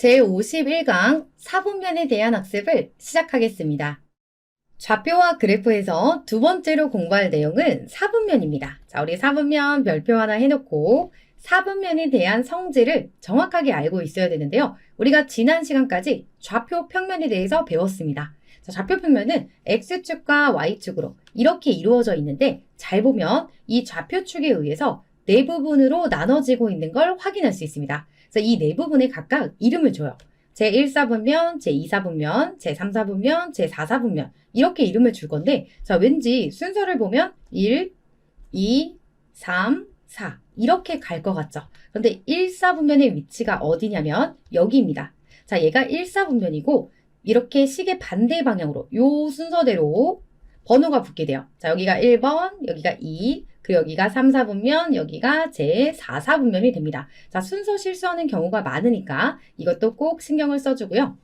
제51강 사분면에 대한 학습을 시작하겠습니다. 좌표와 그래프에서 두 번째로 공부할 내용은 사분면입니다. 자, 우리 사분면 별표 하나 해놓고 사분면에 대한 성질을 정확하게 알고 있어야 되는데요. 우리가 지난 시간까지 좌표 평면에 대해서 배웠습니다. 자, 좌표 평면은 X축과 Y축으로 이렇게 이루어져 있는데 잘 보면 이 좌표축에 의해서 네 부분으로 나눠지고 있는 걸 확인할 수 있습니다. 그래서 이 네 부분에 각각 이름을 줘요. 제1사분면, 제2사분면, 제3사분면, 제4사분면 이렇게 이름을 줄 건데 자 왠지 순서를 보면 1, 2, 3, 4 이렇게 갈 것 같죠? 그런데 1사분면의 위치가 어디냐면 여기입니다. 자 얘가 1사분면이고 이렇게 시계 반대 방향으로 요 순서대로 번호가 붙게 돼요. 자 여기가 1번, 여기가 2, 그리고 여기가 3, 4분면, 여기가 제 4, 4분면이 됩니다. 자, 순서 실수하는 경우가 많으니까 이것도 꼭 신경을 써주고요.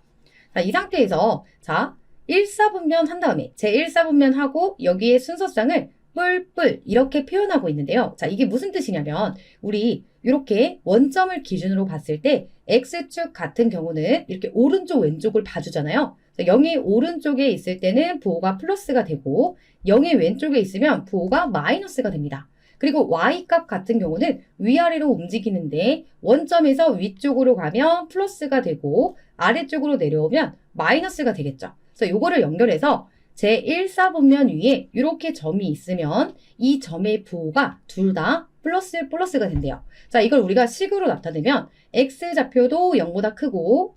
자, 이 상태에서 자, 1, 4분면 한 다음에 제 1, 4분면 하고 여기에 순서쌍을 뿔뿔 이렇게 표현하고 있는데요. 자, 이게 무슨 뜻이냐면 우리 이렇게 원점을 기준으로 봤을 때 X축 같은 경우는 이렇게 오른쪽 왼쪽을 봐주잖아요. 0의 오른쪽에 있을 때는 부호가 플러스가 되고 0의 왼쪽에 있으면 부호가 마이너스가 됩니다. 그리고 Y값 같은 경우는 위아래로 움직이는데 원점에서 위쪽으로 가면 플러스가 되고 아래쪽으로 내려오면 마이너스가 되겠죠. 그래서 이거를 연결해서 제1사분면 위에 이렇게 점이 있으면 이 점의 부호가 둘 다 플러스가 된대요. 자, 이걸 우리가 식으로 나타내면 X좌표도 0보다 크고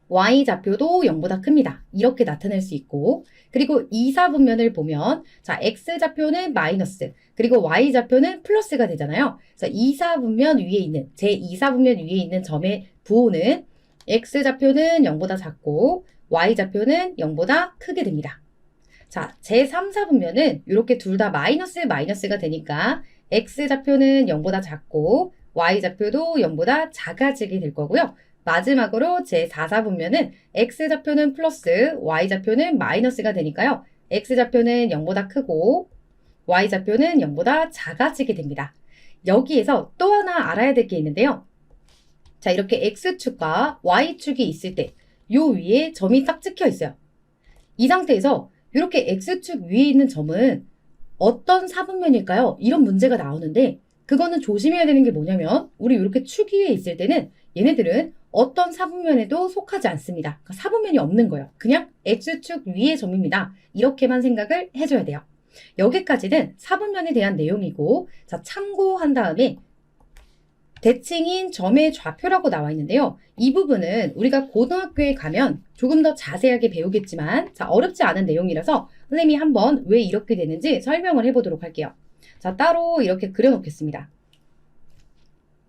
Y좌표도 0보다 큽니다. 이렇게 나타낼 수 있고 그리고 2사분면을 보면 자 X좌표는 마이너스 그리고 Y좌표는 플러스가 되잖아요. 그래서 2사분면 위에 있는 제2사분면 위에 있는 점의 부호는 X좌표는 0보다 작고 Y좌표는 0보다 크게 됩니다. 자, 제3사분면은 이렇게 둘 다 마이너스가 되니까 X좌표는 0보다 작고 Y좌표도 0보다 작아지게 될 거고요. 마지막으로 제4사분면은 X좌표는 플러스, Y좌표는 마이너스가 되니까요. X좌표는 0보다 크고 Y좌표는 0보다 작아지게 됩니다. 여기에서 또 하나 알아야 될 게 있는데요. 자, 이렇게 X축과 Y축이 있을 때 요 위에 점이 딱 찍혀 있어요. 이 상태에서 이렇게 X축 위에 있는 점은 어떤 사분면일까요? 이런 문제가 나오는데 그거는 조심해야 되는 게 뭐냐면 우리 이렇게 축 위에 있을 때는 얘네들은 어떤 사분면에도 속하지 않습니다. 그러니까 사분면이 없는 거예요. 그냥 X축 위의 점입니다. 이렇게만 생각을 해줘야 돼요. 여기까지는 사분면에 대한 내용이고 자 참고한 다음에 대칭인 점의 좌표라고 나와 있는데요. 이 부분은 우리가 고등학교에 가면 조금 더 자세하게 배우겠지만 자 어렵지 않은 내용이라서 선생님이 한번 왜 이렇게 되는지 설명을 해보도록 할게요. 자 따로 이렇게 그려놓겠습니다.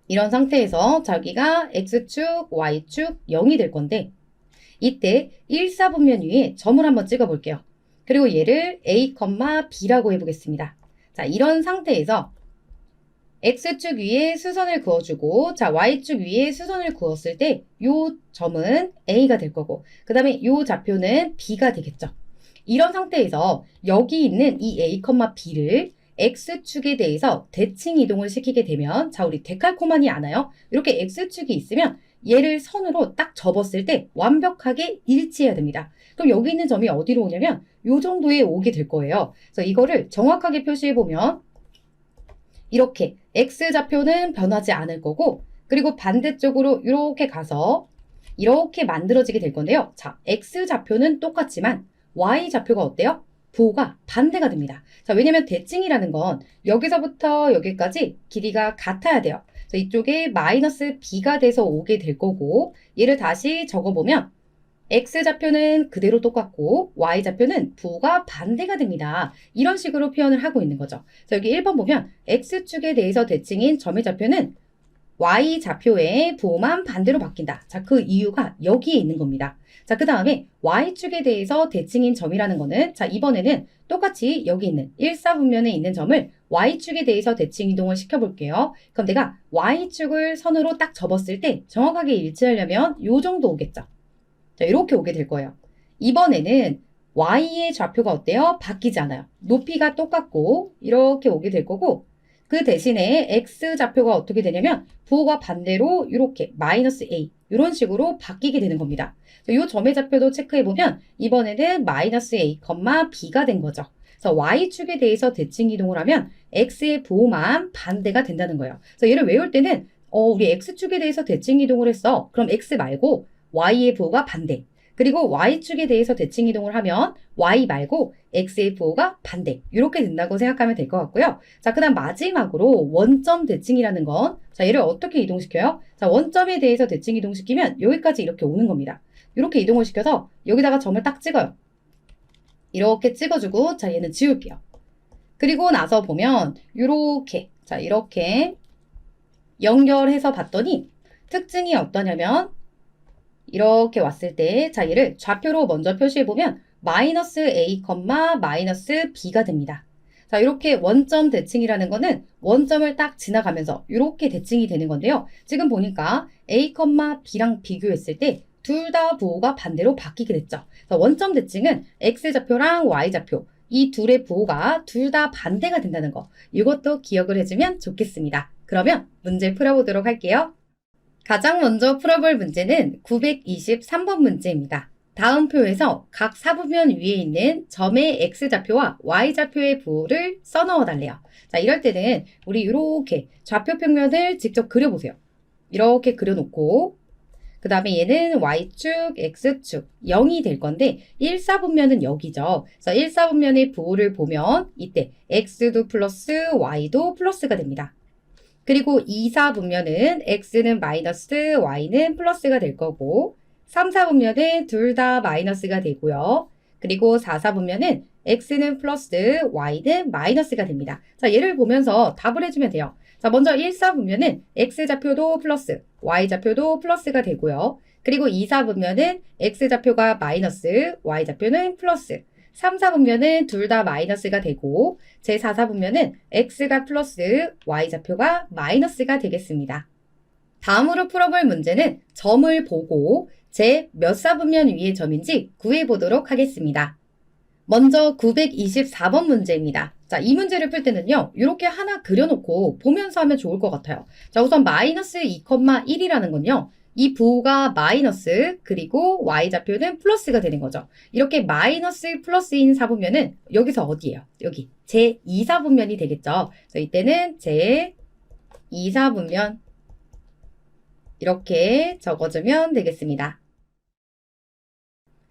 이런 상태에서 자기가 X축, Y축 0이 될 건데 이때 1사분면 위에 점을 한번 찍어 볼게요. 그리고 얘를 A, B라고 해보겠습니다. 자 이런 상태에서 X축 위에 수선을 그어주고 자 Y축 위에 수선을 그었을 때 이 점은 A가 될 거고 그 다음에 이 좌표는 B가 되겠죠. 이런 상태에서 여기 있는 이 A, B를 X축에 대해서 대칭 이동을 시키게 되면 자 우리 데칼코마니 아나요? 이렇게 X축이 있으면 얘를 선으로 딱 접었을 때 완벽하게 일치해야 됩니다. 그럼 여기 있는 점이 어디로 오냐면 이 정도에 오게 될 거예요. 그래서 이거를 정확하게 표시해 보면 이렇게 X좌표는 변하지 않을 거고 그리고 반대쪽으로 이렇게 가서 이렇게 만들어지게 될 건데요. 자, X좌표는 똑같지만 Y좌표가 어때요? 부호가 반대가 됩니다. 자, 왜냐면 대칭이라는 건 여기서부터 여기까지 길이가 같아야 돼요. 그래서 이쪽에 마이너스 B가 돼서 오게 될 거고 얘를 다시 적어보면 X좌표는 그대로 똑같고 Y좌표는 부호가 반대가 됩니다. 이런 식으로 표현을 하고 있는 거죠. 자, 여기 1번 보면 X축에 대해서 대칭인 점의 좌표는 Y좌표의 부호만 반대로 바뀐다. 자, 그 이유가 여기에 있는 겁니다. 자, 그 다음에 Y축에 대해서 대칭인 점이라는 거는 자, 이번에는 똑같이 여기 있는 1사분면에 있는 점을 Y축에 대해서 대칭 이동을 시켜볼게요. 그럼 내가 Y축을 선으로 딱 접었을 때 정확하게 일치하려면 요 정도 오겠죠. 자, 이렇게 오게 될 거예요. 이번에는 Y의 좌표가 어때요? 바뀌지 않아요. 높이가 똑같고 이렇게 오게 될 거고 그 대신에 x좌표가 어떻게 되냐면 부호가 반대로 이렇게 마이너스 a 이런 식으로 바뀌게 되는 겁니다. 이 점의 좌표도 체크해보면 이번에는 마이너스 a, b가 된 거죠. 그래서 y축에 대해서 대칭 이동을 하면 x의 부호만 반대가 된다는 거예요. 그래서 얘를 외울 때는 우리 x축에 대해서 대칭 이동을 했어. 그럼 x 말고 y의 부호가 반대. 그리고 y축에 대해서 대칭 이동을 하면 y 말고 x의 부호가 반대. 이렇게 된다고 생각하면 될 것 같고요. 자, 그 다음 마지막으로 원점 대칭이라는 건, 자, 얘를 어떻게 이동시켜요? 자, 원점에 대해서 대칭 이동시키면 여기까지 이렇게 오는 겁니다. 이렇게 이동을 시켜서 여기다가 점을 딱 찍어요. 이렇게 찍어주고, 자, 얘는 지울게요. 그리고 나서 보면 이렇게, 자, 이렇게 연결해서 봤더니 특징이 어떠냐면 이렇게 왔을 때, 자, 얘를 좌표로 먼저 표시해보면 마이너스 a, 마이너스 b가 됩니다. 자, 이렇게 원점 대칭이라는 거는 원점을 딱 지나가면서 이렇게 대칭이 되는 건데요. 지금 보니까 a, b랑 비교했을 때 둘 다 부호가 반대로 바뀌게 됐죠. 원점 대칭은 x좌표랑 y좌표 이 둘의 부호가 둘 다 반대가 된다는 거. 이것도 기억을 해주면 좋겠습니다. 그러면 문제 풀어보도록 할게요. 가장 먼저 풀어볼 문제는 923번 문제입니다. 다음 표에서 각 사부면 위에 있는 점의 x좌표와 y좌표의 부호를 써넣어 달래요. 자, 이럴 때는 우리 이렇게 좌표 평면을 직접 그려보세요. 이렇게 그려놓고 그 다음에 얘는 y축, x축 0이 될 건데 1사분면은 여기죠. 그래서 1사분면의 부호를 보면 이때 x도 플러스 y도 플러스가 됩니다. 그리고 2사분면은 x는 마이너스, y는 플러스가 될 거고 3사분면은 둘 다 마이너스가 되고요. 그리고 4사분면은 x는 플러스, y는 마이너스가 됩니다. 자, 얘를 보면서 답을 해주면 돼요. 자, 먼저 1사분면은 x좌표도 플러스, y좌표도 플러스가 되고요. 그리고 2사분면은 x좌표가 마이너스, y좌표는 플러스. 3사분면은 둘 다 마이너스가 되고 제4사분면은 x가 플러스, y좌표가 마이너스가 되겠습니다. 다음으로 풀어볼 문제는 점을 보고 제 몇 사분면 위의 점인지 구해보도록 하겠습니다. 먼저 924번 문제입니다. 자, 이 문제를 풀 때는요, 이렇게 하나 그려놓고 보면서 하면 좋을 것 같아요. 자, 우선 마이너스 2,1이라는 건요, 이 부호가 마이너스, 그리고 y좌표는 플러스가 되는 거죠. 이렇게 마이너스 플러스인 사분면은 여기서 어디예요? 여기 제2사분면이 되겠죠. 그래서 이때는 제2사분면 이렇게 적어주면 되겠습니다.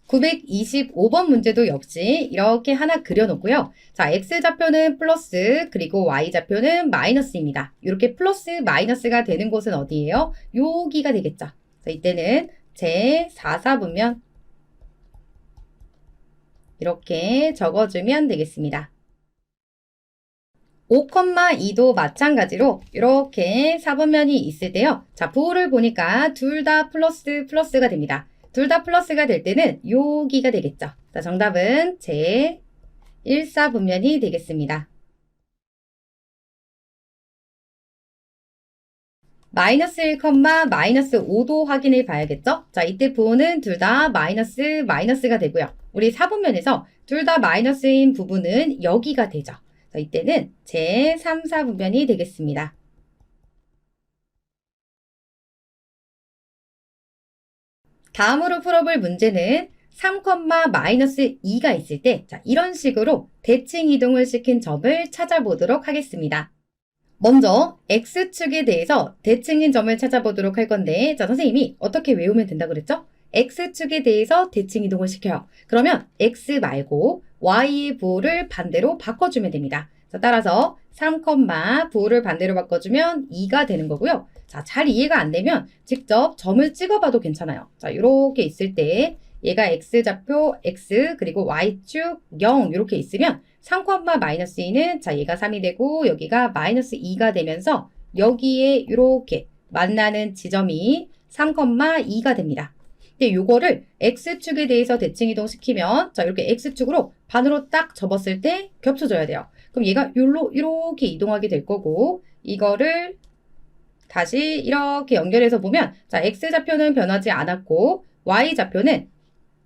925번 문제도 역시 이렇게 하나 그려놓고요. 자, x좌표는 플러스 그리고 y좌표는 마이너스입니다. 이렇게 플러스 마이너스가 되는 곳은 어디예요? 여기가 되겠죠. 자, 이때는 제4사분면 이렇게 적어주면 되겠습니다. 5,2도 마찬가지로 이렇게 사분면이 있을 때요. 자, 부호를 보니까 둘 다 플러스가 됩니다. 둘 다 플러스가 될 때는 여기가 되겠죠. 자, 정답은 제1사분면이 되겠습니다. 마이너스 1, 마이너스 5도 확인해 봐야겠죠? 자, 이때 부호는 둘 다 마이너스가 되고요. 우리 사분면에서 둘 다 마이너스인 부분은 여기가 되죠. 자, 이때는 제3사분면이 되겠습니다. 다음으로 풀어볼 문제는 3, 마이너스 2가 있을 때, 자, 이런 식으로 대칭 이동을 시킨 점을 찾아보도록 하겠습니다. 먼저 x축에 대해서 대칭인 점을 찾아보도록 할 건데, 자, 선생님이 어떻게 외우면 된다고 그랬죠? x축에 대해서 대칭 이동을 시켜요. 그러면 x 말고 y의 부호를 반대로 바꿔주면 됩니다. 자, 따라서 3, 부호를 반대로 바꿔주면 2가 되는 거고요. 자, 잘 이해가 안 되면 직접 점을 찍어봐도 괜찮아요. 자, 이렇게 있을 때 얘가 x좌표 x 그리고 y축 0 이렇게 있으면 3, 마이너스 2는 자, 얘가 3이 되고 여기가 마이너스 2가 되면서 여기에 이렇게 만나는 지점이 3, 2가 됩니다. 근데 요거를 x축에 대해서 대칭 이동시키면 자, 이렇게 x축으로 반으로 딱 접었을 때 겹쳐져야 돼요. 그럼 얘가 이렇게 이동하게 될 거고 이거를 다시 이렇게 연결해서 보면 자, x좌표는 변하지 않았고 y좌표는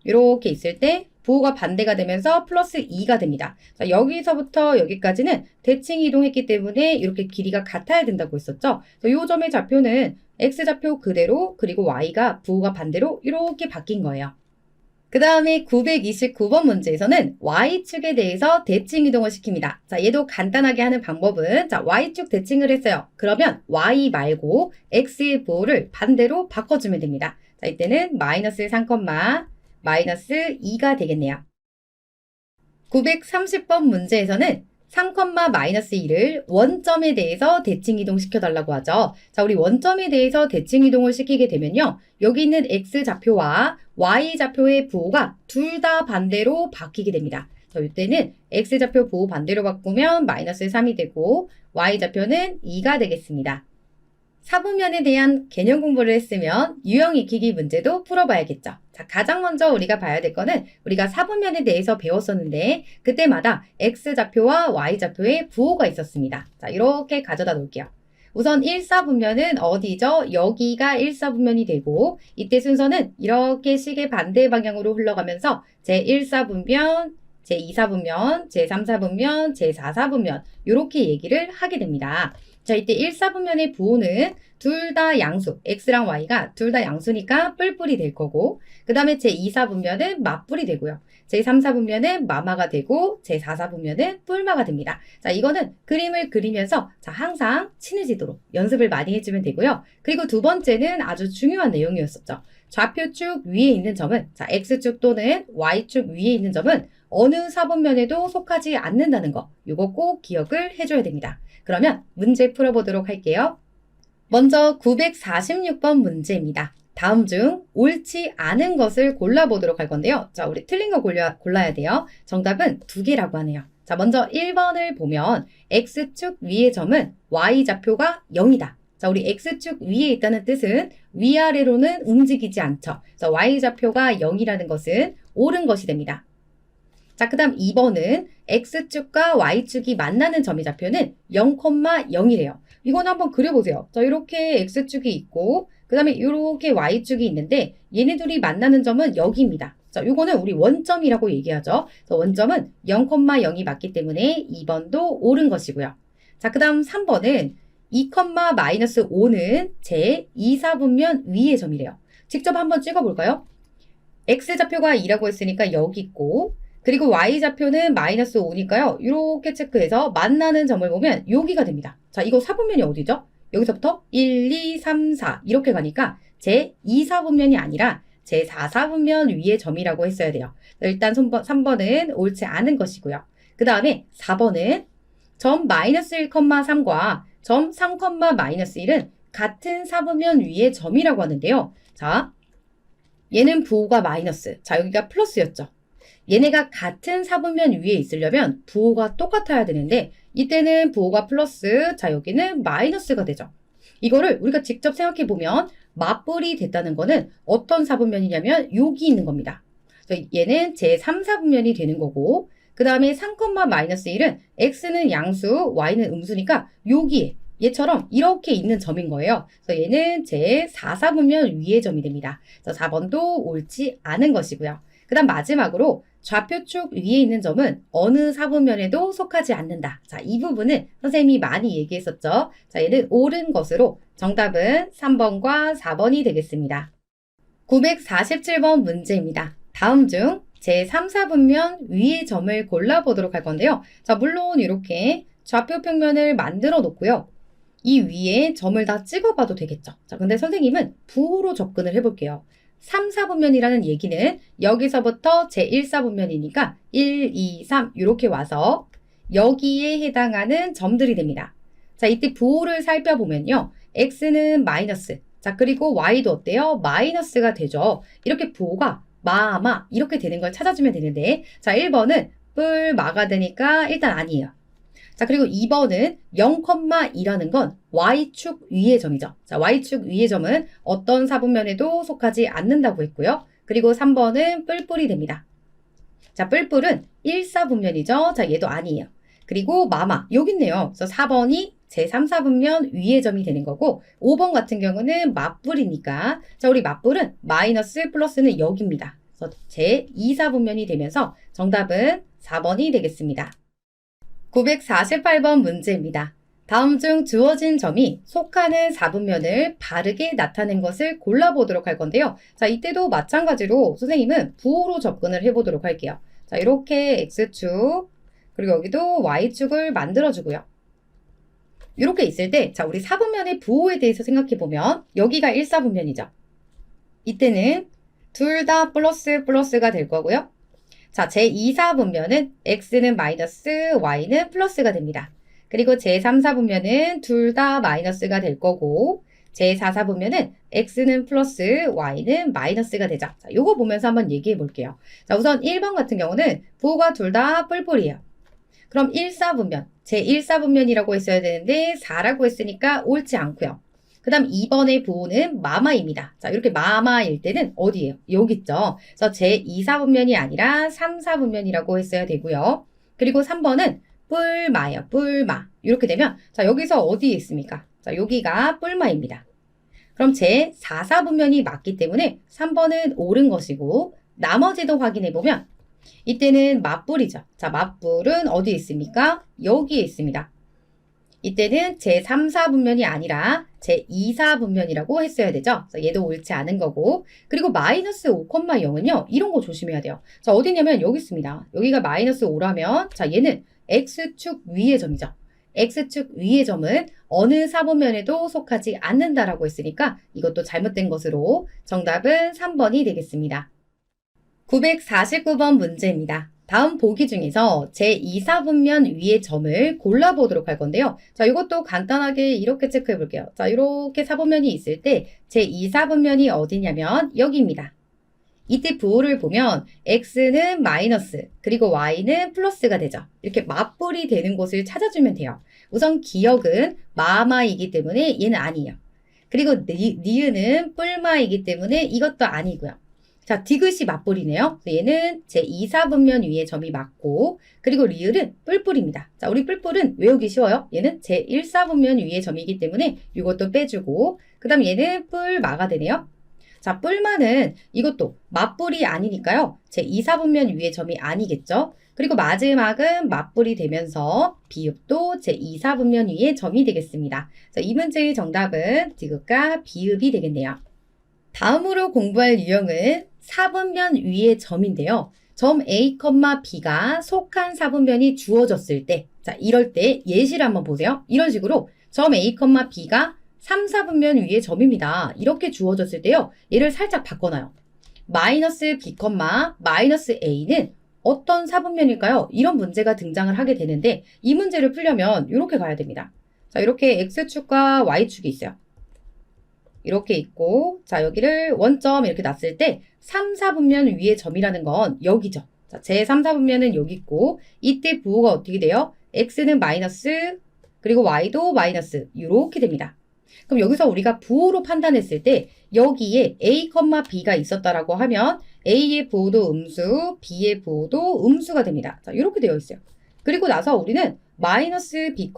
이렇게 있을 때 부호가 반대가 되면서 플러스 2가 됩니다. 자, 여기서부터 여기까지는 대칭 이동했기 때문에 이렇게 길이가 같아야 된다고 했었죠. 이 점의 좌표는 x좌표 그대로 그리고 y가 부호가 반대로 이렇게 바뀐 거예요. 그 다음에 929번 문제에서는 Y축에 대해서 대칭 이동을 시킵니다. 자, 얘도 간단하게 하는 방법은, 자, Y축 대칭을 했어요. 그러면 Y 말고 X의 부호를 반대로 바꿔주면 됩니다. 자, 이때는 마이너스 3, 마이너스 2가 되겠네요. 930번 문제에서는 3, 마이너스 2를 원점에 대해서 대칭 이동시켜달라고 하죠. 자, 우리 원점에 대해서 대칭 이동을 시키게 되면요. 여기 있는 X좌표와 Y좌표의 부호가 둘 다 반대로 바뀌게 됩니다. 자, 이때는 X좌표 부호 반대로 바꾸면 마이너스 3이 되고 Y좌표는 2가 되겠습니다. 사분면에 대한 개념 공부를 했으면 유형 익히기 문제도 풀어봐야겠죠. 자, 가장 먼저 우리가 봐야 될 거는 우리가 사분면에 대해서 배웠었는데 그때마다 X좌표와 Y좌표의 부호가 있었습니다. 자, 이렇게 가져다 놓을게요. 우선 1사분면은 어디죠? 여기가 1사분면이 되고 이때 순서는 이렇게 시계 반대 방향으로 흘러가면서 제1사분면, 제2사분면, 제3사분면, 제4사분면 이렇게 얘기를 하게 됩니다. 자, 이때 1사분면의 부호는 둘 다 양수, x랑 y가 둘 다 양수니까 뿔뿔이 될 거고 그 다음에 제2사분면은 맞뿔이 되고요. 제3사분면은 마마가 되고 제4사분면은 뿔마가 됩니다. 자, 이거는 그림을 그리면서 자, 항상 친해지도록 연습을 많이 해주면 되고요. 그리고 두 번째는 아주 중요한 내용이었었죠. 좌표축 위에 있는 점은 자, x축 또는 y축 위에 있는 점은 어느 사분면에도 속하지 않는다는 거 이거 꼭 기억을 해줘야 됩니다. 그러면 문제 풀어보도록 할게요. 먼저 946번 문제입니다. 다음 중 옳지 않은 것을 골라보도록 할 건데요. 자, 우리 틀린 거 골라야 돼요. 정답은 두 개라고 하네요. 자, 먼저 1번을 보면 X축 위의 점은 Y좌표가 0이다. 자, 우리 X축 위에 있다는 뜻은 위아래로는 움직이지 않죠. 자, Y좌표가 0이라는 것은 옳은 것이 됩니다. 자, 그 다음 2번은 X축과 Y축이 만나는 점의 좌표는 0,0이래요. 이거는 한번 그려보세요. 자, 이렇게 X축이 있고 그 다음에 이렇게 Y축이 있는데 얘네 둘이 만나는 점은 여기입니다. 자, 이거는 우리 원점이라고 얘기하죠. 그래서 원점은 0,0이 맞기 때문에 2번도 옳은 것이고요. 자, 그 다음 3번은 2,-5는 제2사분면 위의 점이래요. 직접 한번 찍어볼까요? X좌표가 2라고 했으니까 여기 있고 그리고 Y좌표는 마이너스 5니까요. 이렇게 체크해서 만나는 점을 보면 여기가 됩니다. 자, 이거 사분면이 어디죠? 여기서부터 1, 2, 3, 4 이렇게 가니까 제2사분면이 아니라 제4사분면 위의 점이라고 했어야 돼요. 일단 3번은 옳지 않은 것이고요. 그 다음에 4번은 점 마이너스 1,3과 점 3, 마이너스 1은 같은 사분면 위의 점이라고 하는데요. 자, 얘는 부호가 마이너스. 자, 여기가 플러스였죠. 얘네가 같은 사분면 위에 있으려면 부호가 똑같아야 되는데 이때는 부호가 플러스, 자 여기는 마이너스가 되죠. 이거를 우리가 직접 생각해 보면 맞뿔이 됐다는 거는 어떤 사분면이냐면 여기 있는 겁니다. 그래서 얘는 제3사분면이 되는 거고 그 다음에 3, 마이너스 1은 x는 양수, y는 음수니까 여기에 얘처럼 이렇게 있는 점인 거예요. 그래서 얘는 제4사분면 위의 점이 됩니다. 그래서 4번도 옳지 않은 것이고요. 그 다음 마지막으로 좌표축 위에 있는 점은 어느 사분면에도 속하지 않는다. 자, 이 부분은 선생님이 많이 얘기했었죠. 자, 얘는 옳은 것으로 정답은 3번과 4번이 되겠습니다. 947번 문제입니다. 다음 중 제3, 4분면 위의 점을 골라보도록 할 건데요. 자, 물론 이렇게 좌표 평면을 만들어 놓고요. 이 위에 점을 다 찍어봐도 되겠죠. 자, 근데 선생님은 부호로 접근을 해볼게요. 3, 4분면이라는 얘기는 여기서부터 제1사분면이니까 1, 2, 3 이렇게 와서 여기에 해당하는 점들이 됩니다. 자, 이때 부호를 살펴보면요. x는 마이너스, 자 그리고 y도 어때요? 마이너스가 되죠. 이렇게 부호가 마마 이렇게 되는 걸 찾아주면 되는데 자 1번은 뿔 마가 되니까 일단 아니에요. 자, 그리고 2번은 0,2라는 건 Y축 위의 점이죠. 자, Y축 위의 점은 어떤 사분면에도 속하지 않는다고 했고요. 그리고 3번은 뿔뿔이 됩니다. 자, 뿔뿔은 1사분면이죠. 자, 얘도 아니에요. 그리고 마마, 여기 있네요. 그래서 4번이 제3사분면 위의 점이 되는 거고 5번 같은 경우는 맞뿔이니까 자, 우리 맞뿔은 마이너스 플러스는 여기입니다. 그래서 제2사분면이 되면서 정답은 4번이 되겠습니다. 948번 문제입니다. 다음 중 주어진 점이 속하는 사분면을 바르게 나타낸 것을 골라보도록 할 건데요. 자, 이때도 마찬가지로 선생님은 부호로 접근을 해보도록 할게요. 자, 이렇게 X축, 그리고 여기도 Y축을 만들어주고요. 이렇게 있을 때, 자, 우리 사분면의 부호에 대해서 생각해보면, 여기가 1사분면이죠. 이때는 둘 다 플러스가 될 거고요. 자, 제2사분면은 X는 마이너스, Y는 플러스가 됩니다. 그리고 제3사분면은 둘 다 마이너스가 될 거고, 제4사분면은 X는 플러스, Y는 마이너스가 되죠. 자, 요거 보면서 한번 얘기해 볼게요. 자, 우선 1번 같은 경우는 부호가 둘 다 뿔뿔이에요. 그럼 1사분면, 제1사분면이라고 했어야 되는데 4라고 했으니까 옳지 않고요. 그 다음 2번의 부호는 마마입니다. 자, 이렇게 마마일 때는 어디예요? 여기 있죠. 그래서 제2사분면이 아니라 3사분면이라고 했어야 되고요. 그리고 3번은 뿔마예요. 뿔마. 이렇게 되면 자, 여기서 어디에 있습니까? 자, 여기가 뿔마입니다. 그럼 제4사분면이 맞기 때문에 3번은 옳은 것이고 나머지도 확인해보면 이때는 맞뿔이죠. 자, 맞뿔은 어디에 있습니까? 여기에 있습니다. 이때는 제3사분면이 아니라 제2사분면이라고 했어야 되죠. 그래서 얘도 옳지 않은 거고. 그리고 마이너스 5,0은요. 이런 거 조심해야 돼요. 자, 어디냐면 여기 있습니다. 여기가 마이너스 5라면 자, 얘는 X축 위의 점이죠. X축 위의 점은 어느 사분면에도 속하지 않는다라고 했으니까 이것도 잘못된 것으로 정답은 3번이 되겠습니다. 949번 문제입니다. 다음 보기 중에서 제2사분면 위의 점을 골라보도록 할 건데요. 자, 이것도 간단하게 이렇게 체크해 볼게요. 자, 이렇게 사분면이 있을 때 제2사분면이 어디냐면 여기입니다. 이때 부호를 보면 X는 마이너스, 그리고 Y는 플러스가 되죠. 이렇게 맞뿔이 되는 곳을 찾아주면 돼요. 우선 기역은 마마이기 때문에 얘는 아니에요. 그리고 니은은 뿔마이기 때문에 이것도 아니고요. 자, 디귿이 맞뿔이네요. 얘는 제2사분면 위에 점이 맞고, 그리고 리을은 뿔뿔입니다. 자, 우리 뿔뿔은 외우기 쉬워요. 얘는 제1사분면 위에 점이기 때문에 이것도 빼주고, 그 다음 얘는 뿔마가 되네요. 자, 뿔마는 이것도 맞뿔이 아니니까요. 제2사분면 위에 점이 아니겠죠. 그리고 마지막은 맞뿔이 되면서 비읍도 제2사분면 위에 점이 되겠습니다. 자, 이 문제의 정답은 디귿과 비읍이 되겠네요. 다음으로 공부할 유형은 사분면 위의 점인데요. 점 A, B가 속한 사분면이 주어졌을 때, 자, 이럴 때 예시를 한번 보세요. 이런 식으로 점 A, B가 3, 4분면 위의 점입니다. 이렇게 주어졌을 때요. 얘를 살짝 바꿔놔요. 마이너스 B, 마이너스 A는 어떤 사분면일까요? 이런 문제가 등장을 하게 되는데 이 문제를 풀려면 이렇게 가야 됩니다. 자, 이렇게 X축과 Y축이 있어요. 이렇게 있고, 자, 여기를 원점 이렇게 놨을 때 3, 4분면 위의 점이라는 건 여기죠. 자, 제 3, 4분면은 여기 있고, 이때 부호가 어떻게 돼요? X는 마이너스, 그리고 Y도 마이너스, 이렇게 됩니다. 그럼 여기서 우리가 부호로 판단했을 때 여기에 A, B가 있었다라고 하면 A의 부호도 음수, B의 부호도 음수가 됩니다. 자, 이렇게 되어 있어요. 그리고 나서 우리는 마이너스 B,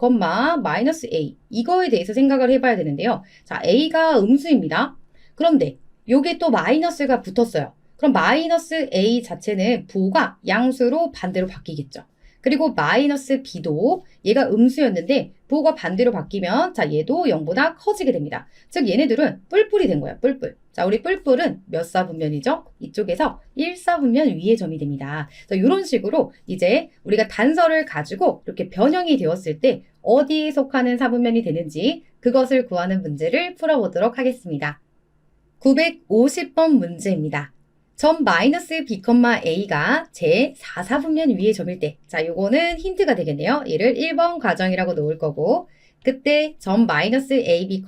마이너스 A 이거에 대해서 생각을 해봐야 되는데요. 자, A가 음수입니다. 그런데 요게 또 마이너스가 붙었어요. 그럼 마이너스 A 자체는 부호가 양수로 반대로 바뀌겠죠. 그리고 마이너스 B도 얘가 음수였는데 부호가 반대로 바뀌면 자, 얘도 0보다 커지게 됩니다. 즉 얘네들은 뿔뿔이 된 거예요. 뿔뿔. 자, 우리 뿔뿔은 몇 사분면이죠? 이쪽에서 1사분면 위의 점이 됩니다. 이런 식으로 이제 우리가 단서를 가지고 이렇게 변형이 되었을 때 어디에 속하는 사분면이 되는지 그것을 구하는 문제를 풀어보도록 하겠습니다. 950번 문제입니다. 점 마이너스 B, A가 제4사분면 위의 점일 때, 자, 요거는 힌트가 되겠네요. 얘를 1번 과정이라고 놓을 거고, 그때 점 마이너스 AB,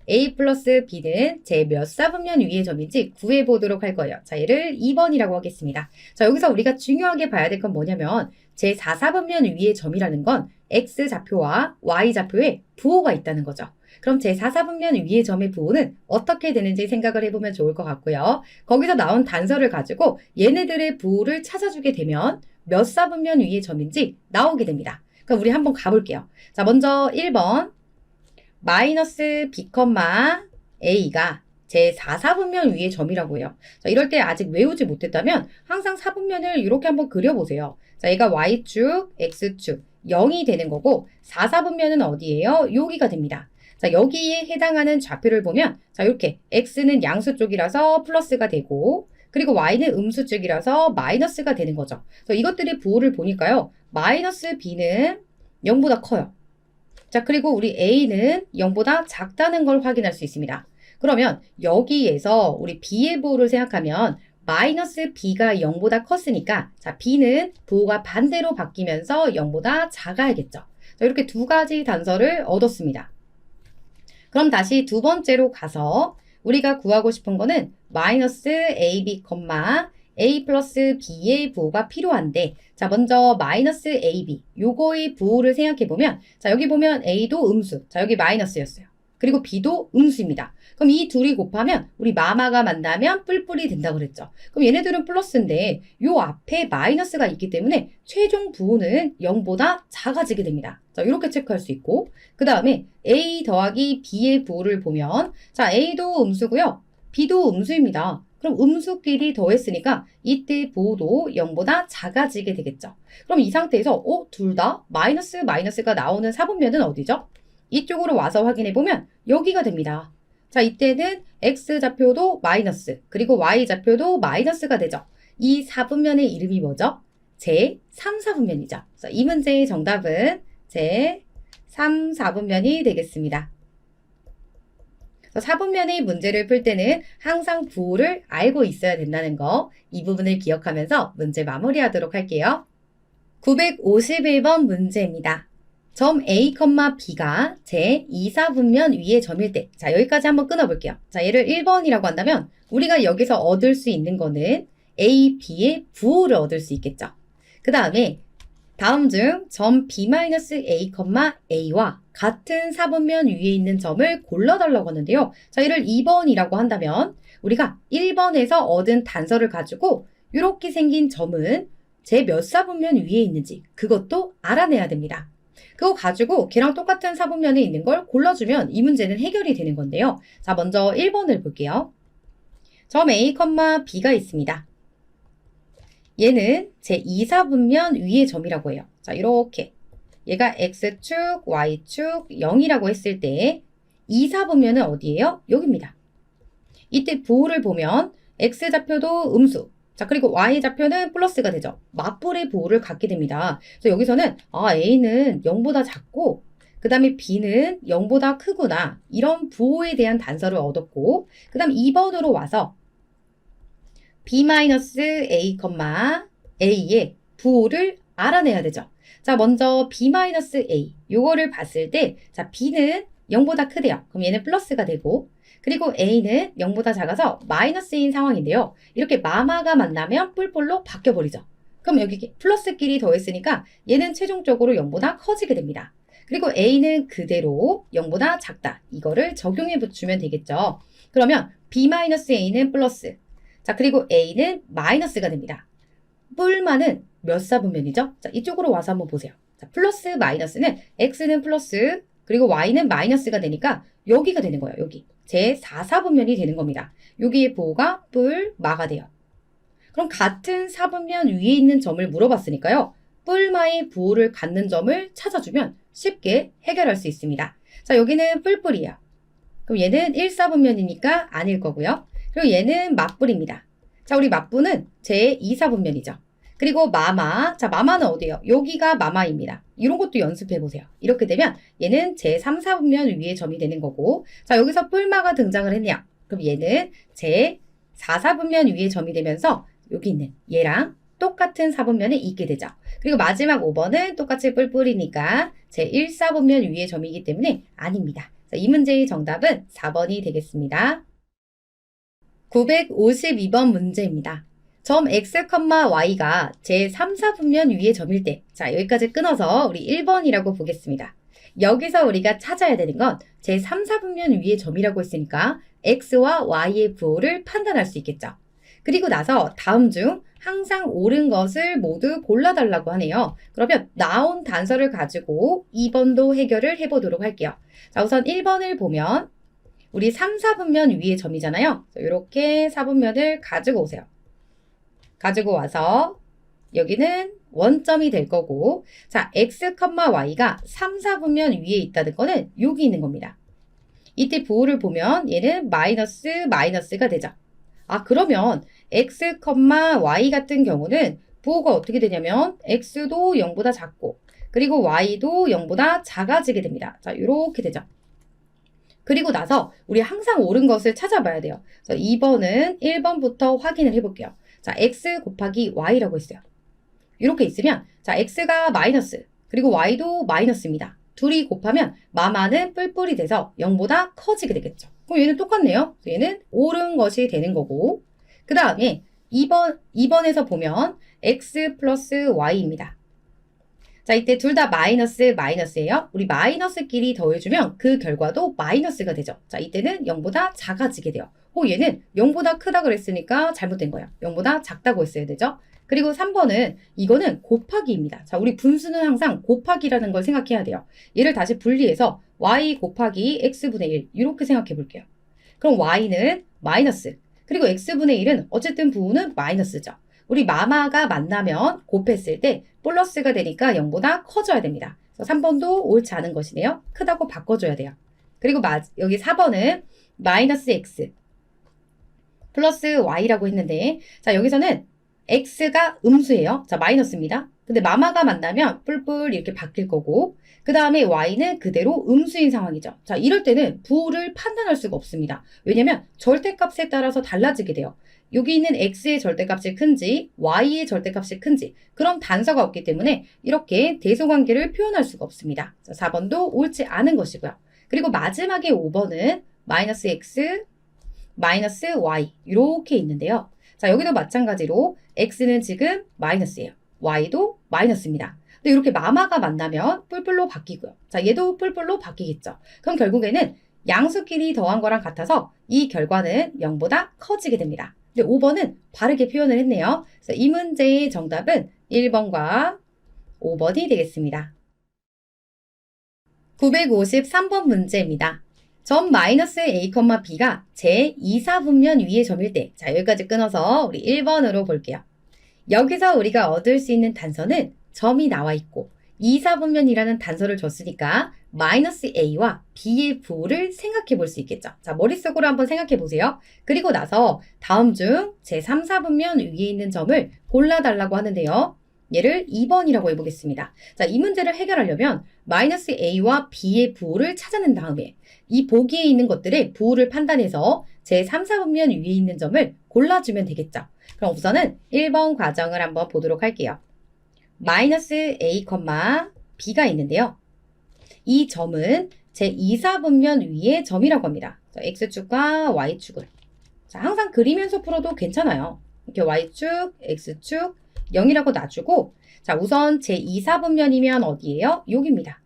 A 플러스 B는 제 몇 사분면 위의 점인지 구해보도록 할 거예요. 자, 얘를 2번이라고 하겠습니다. 자, 여기서 우리가 중요하게 봐야 될 건 뭐냐면, 제4사분면 위의 점이라는 건 X좌표와 Y좌표에 부호가 있다는 거죠. 그럼 제4사분면 위의 점의 부호는 어떻게 되는지 생각을 해보면 좋을 것 같고요. 거기서 나온 단서를 가지고 얘네들의 부호를 찾아주게 되면 몇 사분면 위의 점인지 나오게 됩니다. 그럼 우리 한번 가볼게요. 자, 먼저 1번 마이너스 B, A가 제4사분면 위의 점이라고 해요. 자, 이럴 때 아직 외우지 못했다면 항상 사분면을 이렇게 한번 그려보세요. 자, 얘가 Y축, X축, 0이 되는 거고 4사분면은 어디예요? 여기가 됩니다. 자, 여기에 해당하는 좌표를 보면 자, 이렇게 X는 양수 쪽이라서 플러스가 되고 그리고 Y는 음수 쪽이라서 마이너스가 되는 거죠. 그래서 이것들의 부호를 보니까요. 마이너스 B는 0보다 커요. 자, 그리고 우리 A는 0보다 작다는 걸 확인할 수 있습니다. 그러면 여기에서 우리 B의 부호를 생각하면 마이너스 B가 0보다 컸으니까 자, B는 부호가 반대로 바뀌면서 0보다 작아야겠죠. 자, 이렇게 두 가지 단서를 얻었습니다. 그럼 다시 두 번째로 가서 우리가 구하고 싶은 거는 마이너스 AB, A 플러스 B의 부호가 필요한데 자, 먼저 마이너스 AB 요거의 부호를 생각해보면 자, 여기 보면 A도 음수, 자, 여기 마이너스였어요. 그리고 B도 음수입니다. 그럼 이 둘이 곱하면 우리 마마가 만나면 뿔뿔이 된다고 그랬죠. 그럼 얘네들은 플러스인데 요 앞에 마이너스가 있기 때문에 최종 부호는 0보다 작아지게 됩니다. 자, 이렇게 체크할 수 있고 그 다음에 A 더하기 B의 부호를 보면 자, A도 음수고요. B도 음수입니다. 그럼 음수끼리 더했으니까 이때 부호도 0보다 작아지게 되겠죠. 그럼 이 상태에서 둘 다 마이너스가 나오는 사분면은 어디죠? 이쪽으로 와서 확인해보면 여기가 됩니다. 자, 이때는 X좌표도 마이너스, 그리고 Y좌표도 마이너스가 되죠. 이 사분면의 이름이 뭐죠? 제3사분면이죠. 그래서 이 문제의 정답은 제3사분면이 되겠습니다. 사분면의 문제를 풀 때는 항상 부호를 알고 있어야 된다는 거, 이 부분을 기억하면서 문제 마무리하도록 할게요. 951번 문제입니다. 점 A, B가 제2사분면 위의 점일 때, 자, 여기까지 한번 끊어볼게요. 자, 얘를 1번이라고 한다면 우리가 여기서 얻을 수 있는 거는 A, B의 부호를 얻을 수 있겠죠. 그 다음에 다음 중 점 B-A, A와 같은 사분면 위에 있는 점을 골라달라고 하는데요. 자, 얘를 2번이라고 한다면 우리가 1번에서 얻은 단서를 가지고 이렇게 생긴 점은 제 몇 사분면 위에 있는지 그것도 알아내야 됩니다. 그거 가지고 걔랑 똑같은 사분면에 있는 걸 골라주면 이 문제는 해결이 되는 건데요. 자, 먼저 1번을 볼게요. 점 A, B가 있습니다. 얘는 제2사분면 위의 점이라고 해요. 자, 이렇게 얘가 X축, Y축, 0이라고 했을 때 2사분면은 어디예요? 여기입니다. 이때 부호를 보면 X좌표도 음수, 자, 그리고 Y좌표는 플러스가 되죠. 맞불의 부호를 갖게 됩니다. 그래서 여기서는 A는 0보다 작고 그 다음에 B는 0보다 크구나. 이런 부호에 대한 단서를 얻었고 그 다음 2번으로 와서 B-A, A의 부호를 알아내야 되죠. 자, 먼저 B-A 요거를 봤을 때 자, B는 0보다 크대요. 그럼 얘는 플러스가 되고 그리고 A는 0보다 작아서 마이너스인 상황인데요. 이렇게 마마가 만나면 뿔뿔로 바뀌어버리죠. 그럼 여기 플러스끼리 더했으니까 얘는 최종적으로 0보다 커지게 됩니다. 그리고 A는 그대로 0보다 작다. 이거를 적용해 붙이면 되겠죠. 그러면 B-A는 플러스. 자, 그리고 A는 마이너스가 됩니다. 뿔만은 몇 사분면이죠? 자, 이쪽으로 와서 한번 보세요. 자, 플러스 마이너스는 X는 플러스 그리고 Y는 마이너스가 되니까 여기가 되는 거예요. 여기. 제4사분면이 되는 겁니다. 여기에 부호가 뿔, 마가 돼요. 그럼 같은 사분면 위에 있는 점을 물어봤으니까요. 뿔마의 부호를 갖는 점을 찾아주면 쉽게 해결할 수 있습니다. 자, 여기는 뿔뿔이에요. 그럼 얘는 1사분면이니까 아닐 거고요. 그리고 얘는 맞뿔입니다. 자, 우리 맞뿔은 제2사분면이죠. 그리고 마마, 자, 마마는 어디예요? 여기가 마마입니다. 이런 것도 연습해보세요. 이렇게 되면 얘는 제3사분면 위의 점이 되는 거고 자, 여기서 뿔마가 등장을 했네요. 그럼 얘는 제4사분면 위의 점이 되면서 여기 있는 얘랑 똑같은 사분면에 있게 되죠. 그리고 마지막 5번은 똑같이 뿔뿔이니까 제1사분면 위의 점이기 때문에 아닙니다. 자, 이 문제의 정답은 4번이 되겠습니다. 952번 문제입니다. 점 X, Y가 제3사분면 위의 점일 때, 자, 여기까지 끊어서 우리 1번이라고 보겠습니다. 여기서 우리가 찾아야 되는 건 제3사분면 위의 점이라고 했으니까 X와 Y의 부호를 판단할 수 있겠죠. 그리고 나서 다음 중 항상 옳은 것을 모두 골라달라고 하네요. 그러면 나온 단서를 가지고 2번도 해결을 해보도록 할게요. 자, 우선 1번을 보면 우리 3, 4분면 위의 점이잖아요. 이렇게 4분면을 가지고 오세요. 가지고 와서 여기는 원점이 될 거고, 자, x, y가 3, 4분면 위에 있다는 거는 여기 있는 겁니다. 이때 부호를 보면 얘는 마이너스가 되죠. 아, 그러면 x, y 같은 경우는 부호가 어떻게 되냐면 x도 0보다 작고 그리고 y도 0보다 작아지게 됩니다. 자, 이렇게 되죠. 그리고 나서 우리 항상 옳은 것을 찾아봐야 돼요. 그래서 2번은 1번부터 확인을 해볼게요. 자, x 곱하기 y라고 했어요. 이렇게 있으면 자, x가 마이너스 그리고 y도 마이너스입니다. 둘이 곱하면 마마는 뿔뿔이 돼서 0보다 커지게 되겠죠. 그럼 얘는 똑같네요. 얘는 옳은 것이 되는 거고, 그 다음에 2번에서 보면 x 플러스 y입니다. 자, 이때 둘 다 마이너스예요. 우리 마이너스끼리 더해주면 그 결과도 마이너스가 되죠. 자, 이때는 0보다 작아지게 돼요. 얘는 0보다 크다 그랬으니까 잘못된 거예요. 0보다 작다고 했어야 되죠. 그리고 3번은 이거는 곱하기입니다. 자, 우리 분수는 항상 곱하기라는 걸 생각해야 돼요. 얘를 다시 분리해서 y 곱하기 x분의 1 이렇게 생각해 볼게요. 그럼 y는 마이너스 그리고 x분의 1은 어쨌든 부호는 마이너스죠. 우리 마마가 만나면 곱했을 때 플러스가 되니까 0보다 커져야 됩니다. 그래서 3번도 옳지 않은 것이네요. 크다고 바꿔줘야 돼요. 그리고 여기 4번은 마이너스 x 플러스 y라고 했는데, 자, 여기서는 x가 음수예요. 자, 마이너스입니다. 근데 마마가 만나면 뿔뿔 이렇게 바뀔 거고, 그 다음에 y는 그대로 음수인 상황이죠. 자, 이럴 때는 부호를 판단할 수가 없습니다. 왜냐면 절대값에 따라서 달라지게 돼요. 여기 있는 x의 절대값이 큰지 y의 절대값이 큰지 그런 단서가 없기 때문에 이렇게 대소관계를 표현할 수가 없습니다. 자, 4번도 옳지 않은 것이고요. 그리고 마지막에 5번은 마이너스 x 마이너스 y 이렇게 있는데요. 자, 여기도 마찬가지로 x는 지금 마이너스예요. y도 마이너스입니다. 근데 이렇게 마마가 만나면 뿔뿔로 바뀌고요. 자, 얘도 뿔뿔로 바뀌겠죠. 그럼 결국에는 양수끼리 더한 거랑 같아서 이 결과는 0보다 커지게 됩니다. 근데 5번은 바르게 표현을 했네요. 그래서 이 문제의 정답은 1번과 5번이 되겠습니다. 953번 문제입니다. 점 마이너스 a, b가 제 2사분면 위의 점일 때, 자, 여기까지 끊어서 우리 1번으로 볼게요. 여기서 우리가 얻을 수 있는 단서는 점이 나와 있고 2사분면이라는 단서를 줬으니까 마이너스 a와 b의 부호를 생각해 볼 수 있겠죠. 자, 머릿속으로 한번 생각해 보세요. 그리고 나서 다음 중 제 3, 4분면 위에 있는 점을 골라달라고 하는데요. 얘를 2번이라고 해보겠습니다. 자, 이 문제를 해결하려면 마이너스 a와 b의 부호를 찾아낸 다음에 이 보기에 있는 것들의 부호를 판단해서 제 3, 4분면 위에 있는 점을 골라주면 되겠죠. 그럼 우선은 1번 과정을 한번 보도록 할게요. 마이너스 a, b가 있는데요. 이 점은 제 2사분면 위의 점이라고 합니다. 자, x축과 y축을. 자, 항상 그리면서 풀어도 괜찮아요. 이렇게 y축, x축, 0이라고 놔주고, 자, 우선 제 2사분면이면 어디예요? 여기입니다.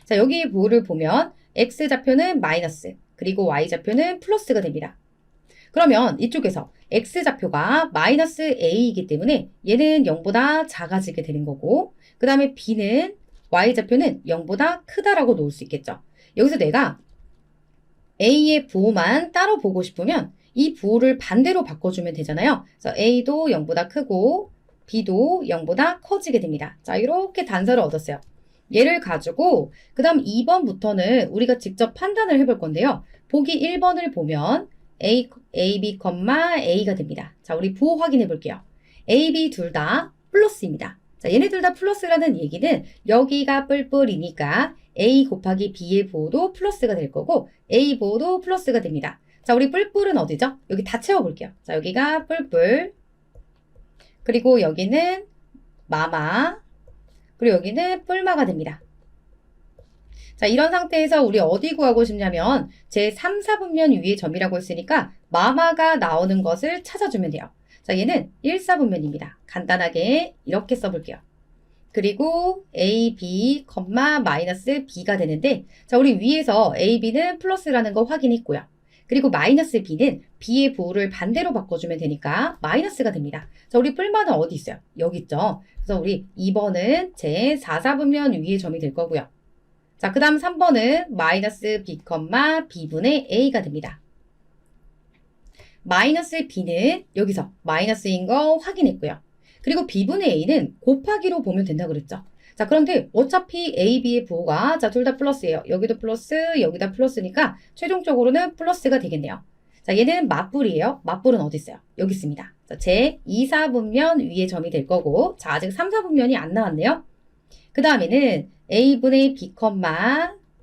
자, 여기 부호를 보면 x좌표는 마이너스, 그리고 y좌표는 플러스가 됩니다. 그러면 이쪽에서 x좌표가 마이너스 a이기 때문에 얘는 0보다 작아지게 되는 거고, 그 다음에 b는 y좌표는 0보다 크다라고 놓을 수 있겠죠. 여기서 내가 a의 부호만 따로 보고 싶으면 이 부호를 반대로 바꿔주면 되잖아요. 그래서 a도 0보다 크고 b도 0보다 커지게 됩니다. 자, 이렇게 단서를 얻었어요. 얘를 가지고 그 다음 2번부터는 우리가 직접 판단을 해볼 건데요. 보기 1번을 보면 a, b, a가 됩니다. 자, 우리 부호 확인해 볼게요. a, b 둘 다 플러스입니다. 자, 얘네들 다 플러스라는 얘기는 여기가 뿔뿔이니까 a 곱하기 b의 부호도 플러스가 될 거고 a 부호도 플러스가 됩니다. 자, 우리 뿔뿔은 어디죠? 여기 다 채워볼게요. 자, 여기가 뿔뿔, 그리고 여기는 마마, 그리고 여기는 뿔마가 됩니다. 자, 이런 상태에서 우리 어디 구하고 싶냐면 제 3, 4분면 위의 점이라고 했으니까 마마가 나오는 것을 찾아주면 돼요. 자, 얘는 1, 4분면입니다. 간단하게 이렇게 써볼게요. 그리고 a, b, 마이너스 b가 되는데, 자, 우리 위에서 a, b는 플러스라는 거 확인했고요. 그리고 마이너스 b는 b의 부호를 반대로 바꿔주면 되니까 마이너스가 됩니다. 자, 우리 뿔마는 어디 있어요? 여기 있죠. 그래서 우리 2번은 제 4, 4분면 위의 점이 될 거고요. 자, 그 다음 3번은 마이너스 b, b분의 a가 됩니다. 마이너스 b는 여기서 마이너스인 거 확인했고요. 그리고 b분의 a는 곱하기로 보면 된다고 그랬죠. 자, 그런데 어차피 a, b의 부호가 자, 둘 다 플러스예요. 여기도 플러스, 여기다 플러스니까 최종적으로는 플러스가 되겠네요. 자, 얘는 맞불이에요. 맞불은 어디 있어요? 여기 있습니다. 자, 제 2, 4분면 위에 점이 될 거고, 자, 아직 3, 4분면이 안 나왔네요. 그 다음에는 a분의 b,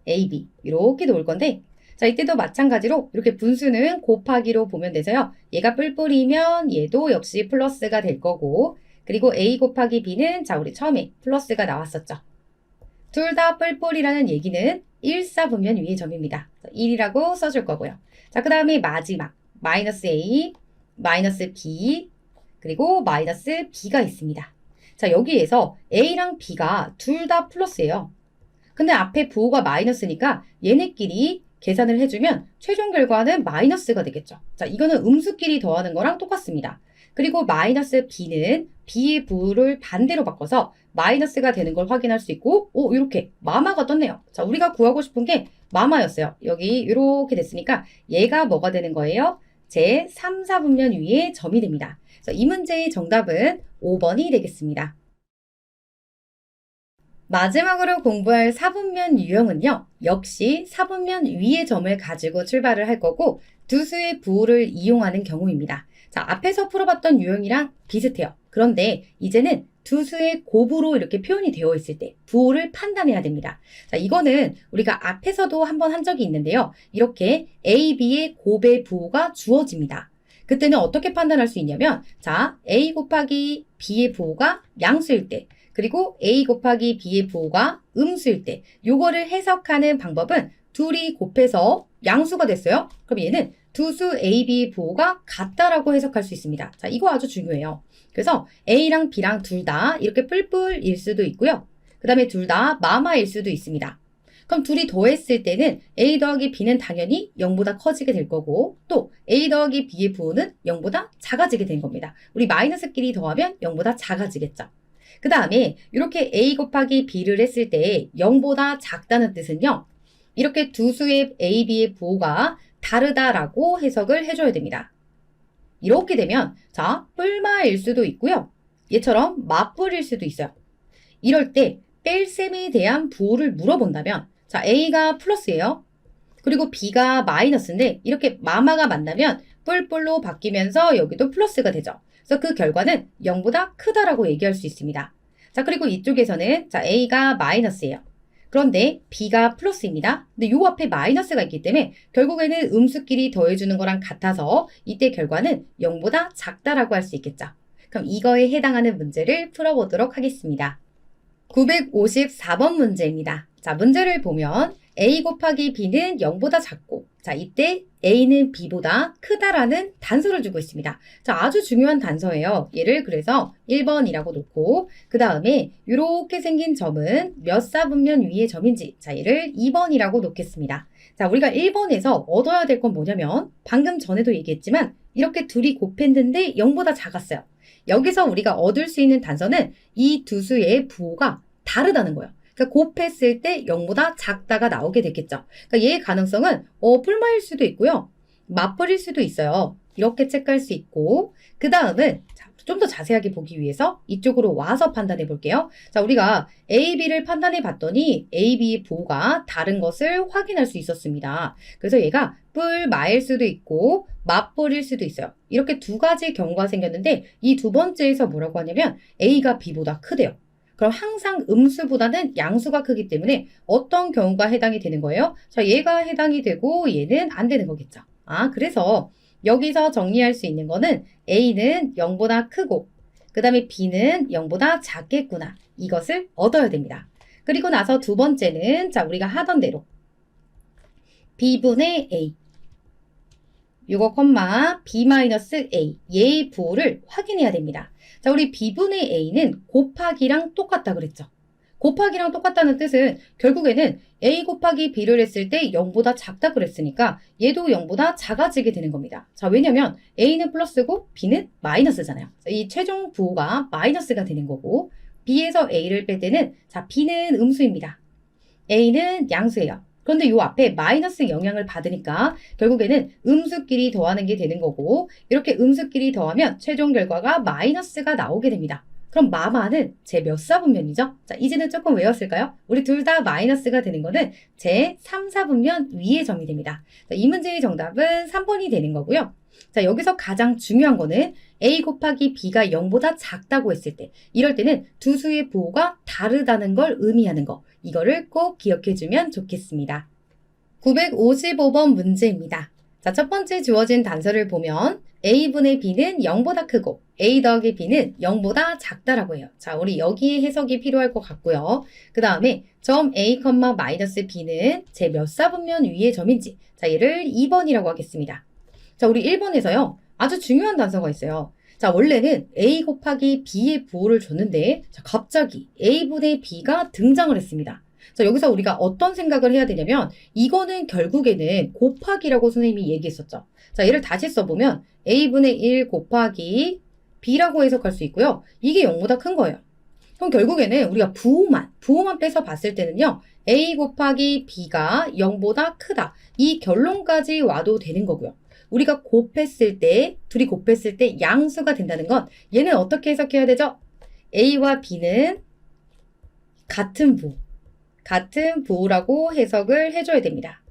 ab 이렇게 놓을 건데, 자, 이때도 마찬가지로 이렇게 분수는 곱하기로 보면 돼서요. 얘가 뿔뿔이면 얘도 역시 플러스가 될 거고, 그리고 a 곱하기 b는 자, 우리 처음에 플러스가 나왔었죠. 둘 다 뿔뿔이라는 얘기는 1, 4분면 위의 점입니다. 1이라고 써줄 거고요. 자, 그 다음에 마지막 마이너스 a, 마이너스 b, 그리고 마이너스 b가 있습니다. 자, 여기에서 a랑 b가 둘 다 플러스예요. 근데 앞에 부호가 마이너스니까 얘네끼리 계산을 해주면 최종 결과는 마이너스가 되겠죠. 자, 이거는 음수끼리 더하는 거랑 똑같습니다. 그리고 마이너스 b는 b의 부호를 반대로 바꿔서 마이너스가 되는 걸 확인할 수 있고, 오, 이렇게 마마가 떴네요. 자, 우리가 구하고 싶은 게 마마였어요. 여기 이렇게 됐으니까 얘가 뭐가 되는 거예요? 제 3, 4분면 위에 점이 됩니다. 그래서 이 문제의 정답은 5번이 되겠습니다. 마지막으로 공부할 4분면 유형은요. 역시 4분면 위의 점을 가지고 출발을 할 거고 두 수의 부호를 이용하는 경우입니다. 자, 앞에서 풀어봤던 유형이랑 비슷해요. 그런데 이제는 두 수의 곱으로 이렇게 표현이 되어 있을 때 부호를 판단해야 됩니다. 자, 이거는 우리가 앞에서도 한번 한 적이 있는데요. 이렇게 A, B의 곱의 부호가 주어집니다. 그때는 어떻게 판단할 수 있냐면 자, A 곱하기 B의 부호가 양수일 때 그리고 A 곱하기 B의 부호가 음수일 때 요거를 해석하는 방법은 둘이 곱해서 양수가 됐어요. 그럼 얘는 두 수 A, B의 부호가 같다라고 해석할 수 있습니다. 자, 이거 아주 중요해요. 그래서 A랑 B랑 둘 다 이렇게 뿔뿔일 수도 있고요. 그 다음에 둘 다 마마일 수도 있습니다. 그럼 둘이 더했을 때는 A 더하기 B는 당연히 0보다 커지게 될 거고 또 A 더하기 B의 부호는 0보다 작아지게 된 겁니다. 우리 마이너스끼리 더하면 0보다 작아지겠죠. 그 다음에 이렇게 A 곱하기 B를 했을 때 0보다 작다는 뜻은요. 이렇게 두 수의 A, B의 부호가 다르다라고 해석을 해줘야 됩니다. 이렇게 되면 자, 뿔마일 수도 있고요. 얘처럼 맞뿔일 수도 있어요. 이럴 때 뺄셈에 대한 부호를 물어본다면 자, A가 플러스예요. 그리고 B가 마이너스인데 이렇게 마마가 만나면 뿔뿔로 바뀌면서 여기도 플러스가 되죠. 그래서 그 결과는 0보다 크다라고 얘기할 수 있습니다. 자, 그리고 이쪽에서는 자, A가 마이너스예요. 그런데 B가 플러스입니다. 근데 요 앞에 마이너스가 있기 때문에 결국에는 음수끼리 더해주는 거랑 같아서 이때 결과는 0보다 작다라고 할 수 있겠죠. 그럼 이거에 해당하는 문제를 풀어보도록 하겠습니다. 954번 문제입니다. 자, 문제를 보면 A 곱하기 B는 0보다 작고 자, 이때 A는 B보다 크다라는 단서를 주고 있습니다. 자, 아주 중요한 단서예요. 얘를 그래서 1번이라고 놓고 그 다음에 이렇게 생긴 점은 몇 사분면 위의 점인지 자, 얘를 2번이라고 놓겠습니다. 자, 우리가 1번에서 얻어야 될 건 뭐냐면 방금 전에도 얘기했지만 이렇게 둘이 곱했는데 0보다 작았어요. 여기서 우리가 얻을 수 있는 단서는 이 두 수의 부호가 다르다는 거예요. 그러니까 곱했을 때 0보다 작다가 나오게 되겠죠. 그러니까 얘의 가능성은 뿔마일 수도 있고요. 맞벌일 수도 있어요. 이렇게 체크할 수 있고 그 다음은 좀 더 자세하게 보기 위해서 이쪽으로 와서 판단해 볼게요. 자, 우리가 A, B를 판단해 봤더니 A, B의 부호가 다른 것을 확인할 수 있었습니다. 그래서 얘가 뿔마일 수도 있고 맞벌일 수도 있어요. 이렇게 두 가지 경우가 생겼는데 이 두 번째에서 뭐라고 하냐면 A가 B보다 크대요. 그럼 항상 음수보다는 양수가 크기 때문에 어떤 경우가 해당이 되는 거예요? 자, 얘가 해당이 되고 얘는 안 되는 거겠죠. 아, 그래서 여기서 정리할 수 있는 거는 A는 0보다 크고 그 다음에 B는 0보다 작겠구나. 이것을 얻어야 됩니다. 그리고 나서 두 번째는 자, 우리가 하던 대로 B분의 A 이거 콤마 B-A 얘의 부호를 확인해야 됩니다. 자, 우리 B분의 A는 곱하기랑 똑같다 그랬죠. 곱하기랑 똑같다는 뜻은 결국에는 A 곱하기 B를 했을 때 0보다 작다 그랬으니까 얘도 0보다 작아지게 되는 겁니다. 자, 왜냐면 A는 플러스고 B는 마이너스잖아요. 이 최종 부호가 마이너스가 되는 거고 B에서 A를 뺄 때는 자, B는 음수입니다. a는 양수예요. 그런데 요 앞에 마이너스 영향을 받으니까 결국에는 음수끼리 더하는 게 되는 거고 이렇게 음수끼리 더하면 최종 결과가 마이너스가 나오게 됩니다. 그럼 마마는 제 몇 사분면이죠? 자, 이제는 조금 외웠을까요? 우리 둘 다 마이너스가 되는 거는 제 3, 4분면 위의 점이 됩니다. 자, 이 문제의 정답은 3번이 되는 거고요. 자, 여기서 가장 중요한 거는 a 곱하기 b가 0보다 작다고 했을 때 이럴 때는 두 수의 부호가 다르다는 걸 의미하는 거. 이거를 꼭 기억해 주면 좋겠습니다. 955번 문제입니다. 자, 첫 번째 주어진 단서를 보면 a분의 b는 0보다 크고 a 더하기 b는 0보다 작다라고 해요. 자, 우리 여기에 해석이 필요할 것 같고요. 그 다음에 점 a, 마이너스 b는 제 몇 사분면 위의 점인지 자, 얘를 2번이라고 하겠습니다. 자, 우리 1번에서요. 아주 중요한 단서가 있어요. 자, 원래는 a 곱하기 b의 부호를 줬는데 자, 갑자기 a분의 b가 등장을 했습니다. 자, 여기서 우리가 어떤 생각을 해야 되냐면 이거는 결국에는 곱하기라고 선생님이 얘기했었죠. 자, 얘를 다시 써보면 a분의 1 곱하기 b라고 해석할 수 있고요. 이게 0보다 큰 거예요. 그럼 결국에는 우리가 부호만 빼서 봤을 때는요. a 곱하기 b가 0보다 크다. 이 결론까지 와도 되는 거고요. 우리가 곱했을 때, 둘이 곱했을 때 양수가 된다는 건 얘는 어떻게 해석해야 되죠? a와 b는 같은 부호라고 해석을 해줘야 됩니다.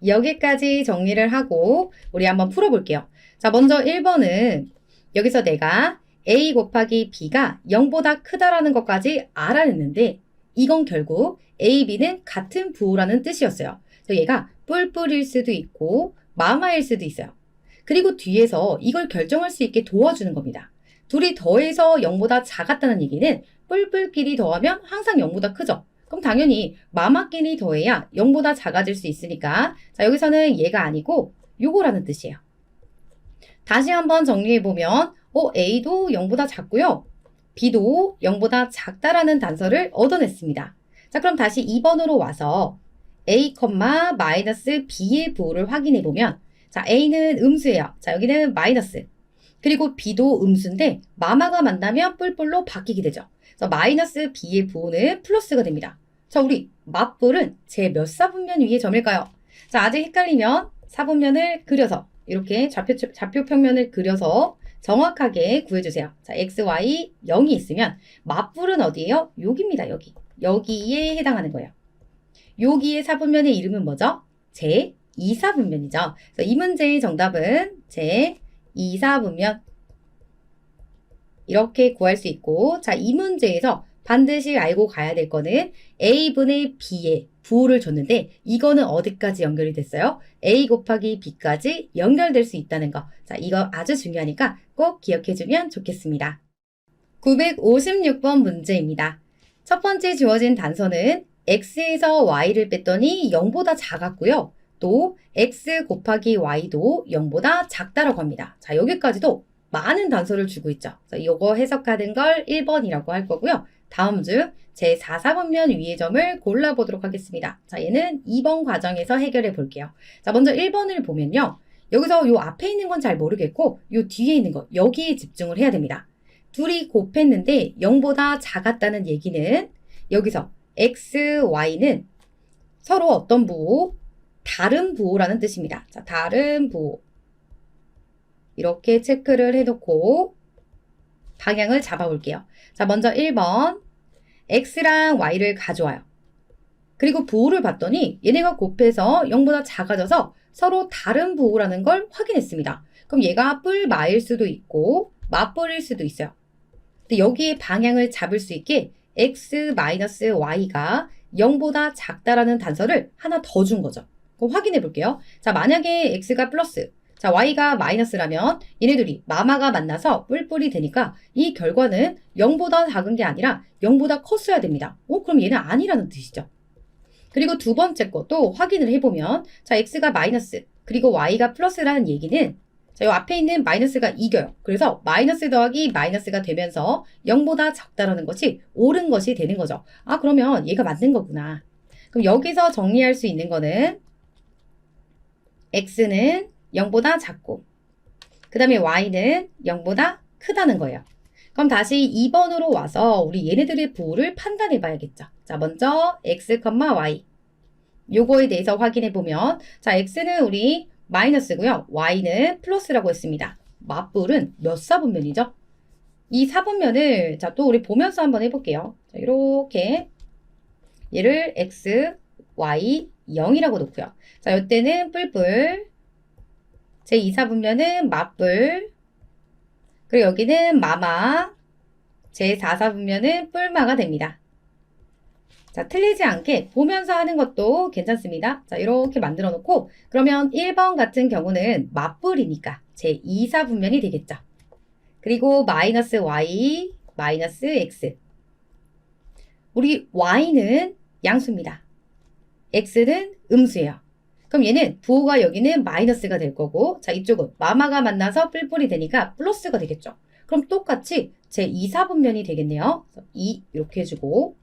여기까지 정리를 하고 우리 한번 풀어볼게요. 자, 먼저 1번은 여기서 내가 a 곱하기 b가 0보다 크다라는 것까지 알아냈는데 이건 결국 a, b는 같은 부호라는 뜻이었어요. 그래서 얘가 뿔뿔일 수도 있고 마마일 수도 있어요. 그리고 뒤에서 이걸 결정할 수 있게 도와주는 겁니다. 둘이 더해서 0보다 작았다는 얘기는 뿔뿔끼리 더하면 항상 0보다 크죠. 그럼 당연히 마마끼리 더해야 0보다 작아질 수 있으니까 자, 여기서는 얘가 아니고 요거라는 뜻이에요. 다시 한번 정리해보면 A도 0보다 작고요. B도 0보다 작다라는 단서를 얻어냈습니다. 자, 그럼 다시 2번으로 와서 A, 마이너스 B의 부호를 확인해보면 자, A는 음수예요. 자, 여기는 마이너스. 그리고 B도 음수인데 마마가 만나면 뿔뿔로 바뀌게 되죠. 그래서 마이너스 B의 부호는 플러스가 됩니다. 자, 우리 맞뿔은 제 몇 사분면 위의 점일까요? 자, 아직 헷갈리면 사분면을 그려서 이렇게 좌표 평면을 그려서 정확하게 구해주세요. 자, x, y 0이 있으면 맞뿔은 어디예요? 여기입니다. 여기. 여기에 해당하는 거예요. 여기의 사분면의 이름은 뭐죠? 제 2사분면이죠. 그래서 이 문제의 정답은 제 2사분면 이렇게 구할 수 있고 자, 이 문제에서 반드시 알고 가야 될 거는 a분의 b의 부호를 줬는데 이거는 어디까지 연결이 됐어요? a 곱하기 b까지 연결될 수 있다는 거. 자, 이거 아주 중요하니까 꼭 기억해주면 좋겠습니다. 956번 문제입니다. 첫 번째 주어진 단서는 x에서 y를 뺐더니 0보다 작았고요. 또 x 곱하기 y도 0보다 작다라고 합니다. 자, 여기까지도 많은 단서를 주고 있죠. 자, 이거 해석하는 걸 1번이라고 할 거고요. 다음 중 제 4사분면 위의 점을 골라보도록 하겠습니다. 자, 얘는 2번 과정에서 해결해 볼게요. 자, 먼저 1번을 보면요. 여기서 요 앞에 있는 건 잘 모르겠고 요 뒤에 있는 거 여기에 집중을 해야 됩니다. 둘이 곱했는데 0보다 작았다는 얘기는 여기서 x, y는 서로 어떤 부호? 다른 부호라는 뜻입니다. 자, 다른 부호. 이렇게 체크를 해놓고 방향을 잡아볼게요. 자, 먼저 1번 x랑 y를 가져와요. 그리고 부호를 봤더니 얘네가 곱해서 0보다 작아져서 서로 다른 부호라는 걸 확인했습니다. 그럼 얘가 뿔마일 수도 있고 맞뿔일 수도 있어요. 근데 여기에 방향을 잡을 수 있게 x-y가 0보다 작다라는 단서를 하나 더 준 거죠. 그럼 확인해 볼게요. 자, 만약에 x가 플러스 자, y가 마이너스라면 얘네들이 마마가 만나서 뿔뿔이 되니까 이 결과는 0보다 작은 게 아니라 0보다 컸어야 됩니다. 그럼 얘는 아니라는 뜻이죠. 그리고 두 번째 것도 확인을 해보면 자, x가 마이너스 그리고 y가 플러스라는 얘기는 자, 이 앞에 있는 마이너스가 이겨요. 그래서 마이너스 더하기 마이너스가 되면서 0보다 작다라는 것이 옳은 것이 되는 거죠. 아, 그러면 얘가 맞는 거구나. 그럼 여기서 정리할 수 있는 거는 x는 0보다 작고 그 다음에 y는 0보다 크다는 거예요. 그럼 다시 2번으로 와서 우리 얘네들의 부호를 판단해 봐야겠죠. 자, 먼저 x, y. 요거에 대해서 확인해 보면, 자, x는 우리 마이너스고요. y는 플러스라고 했습니다. 맞불은 몇 사분면이죠? 이 사분면을, 자, 또 우리 보면서 한번 해볼게요. 자, 이렇게 얘를 x, y, 0이라고 놓고요. 자, 이때는 뿔뿔, 제 2사분면은 맞불, 그리고 여기는 마마, 제 4사분면은 뿔마가 됩니다. 자, 틀리지 않게 보면서 하는 것도 괜찮습니다. 자, 이렇게 만들어 놓고, 그러면 1번 같은 경우는 맞불이니까 제 2사분면이 되겠죠. 그리고 마이너스 y, 마이너스 x. 우리 y는 양수입니다. x는 음수예요. 그럼 얘는 부호가 여기는 마이너스가 될 거고, 자, 이쪽은 마마가 만나서 뿔뿔이 되니까 플러스가 되겠죠. 그럼 똑같이 제 2사분면이 되겠네요. 2 이렇게 해주고,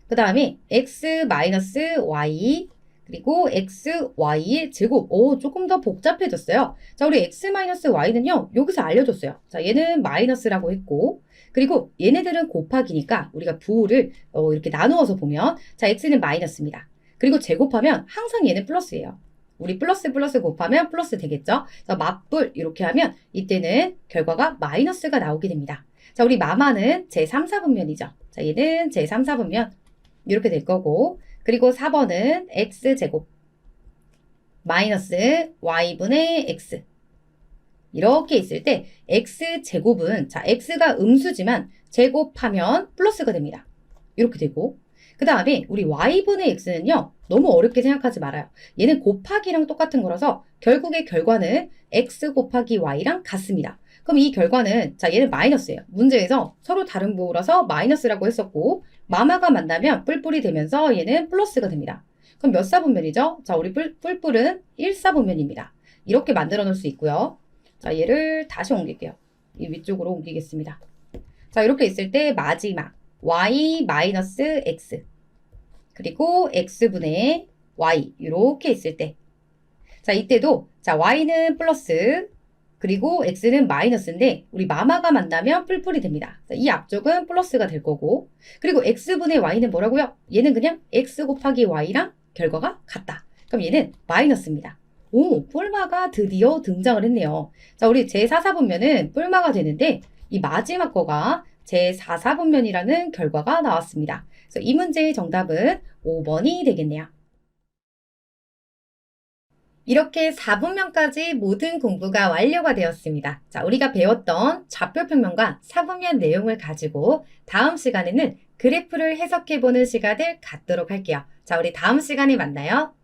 그 다음에 x 마이너스 y 그리고 x y의 제곱. 오, 조금 더 복잡해졌어요. 자, 우리 x 마이너스 y는요, 여기서 알려줬어요. 자, 얘는 마이너스라고 했고, 그리고 얘네들은 곱하기니까 우리가 부호를 이렇게 나누어서 보면, 자, x는 마이너스입니다. 그리고 제곱하면 항상 얘는 플러스예요. 우리 플러스 플러스 곱하면 플러스 되겠죠? 자, 맞불 이렇게 하면 이때는 결과가 마이너스가 나오게 됩니다. 자, 우리 마마는 제3, 4분면이죠. 자, 얘는 제3, 4분면 이렇게 될 거고, 그리고 4번은 x제곱 마이너스 y분의 x 이렇게 있을 때 x제곱은, 자, x가 음수지만 제곱하면 플러스가 됩니다. 이렇게 되고, 그 다음에 우리 y분의 x는요, 너무 어렵게 생각하지 말아요. 얘는 곱하기랑 똑같은 거라서 결국의 결과는 x 곱하기 y랑 같습니다. 그럼 이 결과는, 자, 얘는 마이너스예요. 문제에서 서로 다른 부호라서 마이너스라고 했었고, 마마가 만나면 뿔뿔이 되면서 얘는 플러스가 됩니다. 그럼 몇 사분면이죠? 자, 우리 뿔뿔은 1사분면입니다. 이렇게 만들어 놓을 수 있고요. 자, 얘를 다시 옮길게요. 이 위쪽으로 옮기겠습니다. 자, 이렇게 있을 때 마지막 y 마이너스 x 그리고 x분의 y 이렇게 있을 때, 자, 이때도, 자, y는 플러스 그리고 x는 마이너스인데 우리 마마가 만나면 뿔뿔이 됩니다. 자, 이 앞쪽은 플러스가 될 거고, 그리고 x분의 y는 뭐라고요? 얘는 그냥 x 곱하기 y랑 결과가 같다. 그럼 얘는 마이너스입니다. 오, 뿔마가 드디어 등장을 했네요. 자, 우리 제4사분면은 뿔마가 되는데 이 마지막 거가 제4사분면이라는 결과가 나왔습니다. 그래서 이 문제의 정답은 5번이 되겠네요. 이렇게 4분면까지 모든 공부가 완료가 되었습니다. 자, 우리가 배웠던 좌표평면과 사분면 내용을 가지고 다음 시간에는 그래프를 해석해보는 시간을 갖도록 할게요. 자, 우리 다음 시간에 만나요.